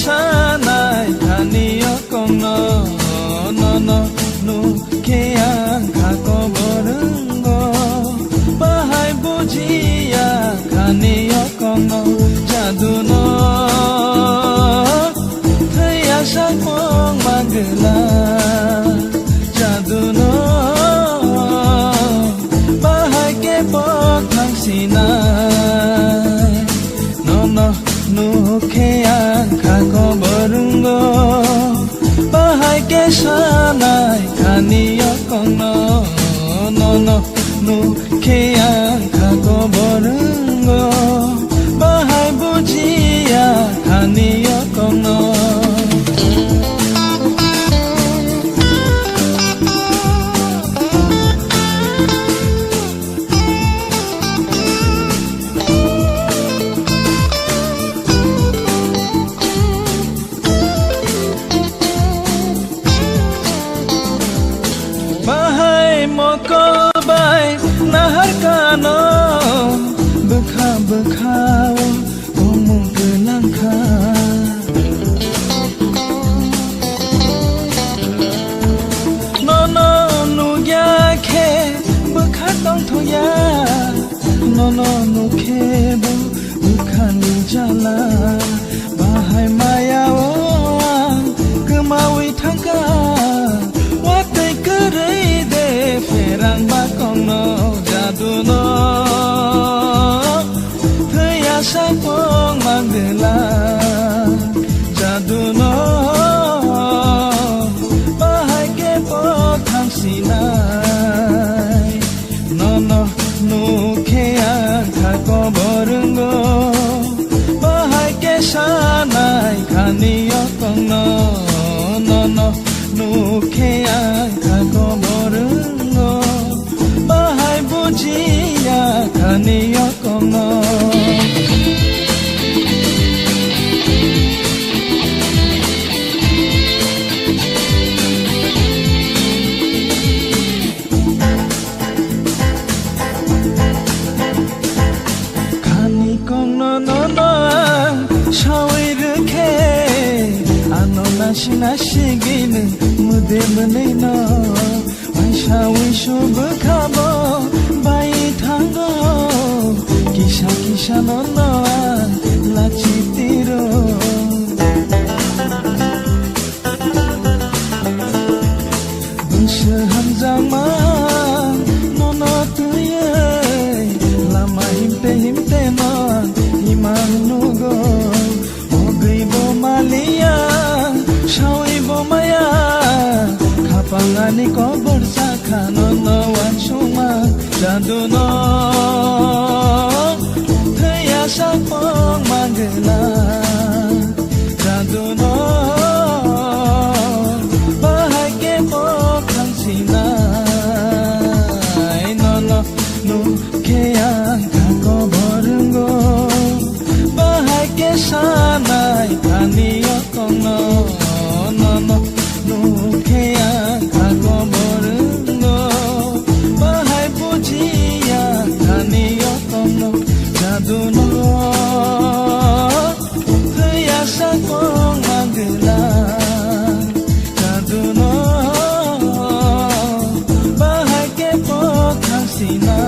sanai kaniyo kono no no no keang kako borungo bahai bujiya kaniyo kono jadu no thaya sakong magla jadu no bahai ke pok thang sinai no no no keang kako borungo bahai ke sanai kaniyo kono no no no keang kako borungo bahai bujiya kaniyo kono moko bai nahar kano bekha bekha omong gelangka no no nu ya ke bekha tong thoya no no nu ke bu bekha ni jala bahai maya o kemawi thangka watai kerai ferang bakong no jadu no thaya sakong magla jadu no bahai ke pothang sinai no no nu khea khako borungo bahai ke sanai khaniyo kong no no no nu khea khako borungo bahai bujiya kaniyo kono kani kono no no shawi rukhe ano nashi nashi gine mude mane no shawi shub khabo bai thango kisha kisha no no lachi tiro busha hamjang ma no no tuye lama himte no iman no go ogai bo malia shawi bo maya khapangani ko borsa khano no wan suma jadu no thaya sakong magla jadu no bahai ke pokhang sinai no no no keang kako borungo bahai ke sanai kaniyo kono no no no keang kako borungo bahai bujiya kaniyo kono jadu no thaya sakong magla jadu no bahai ke pokhang sinai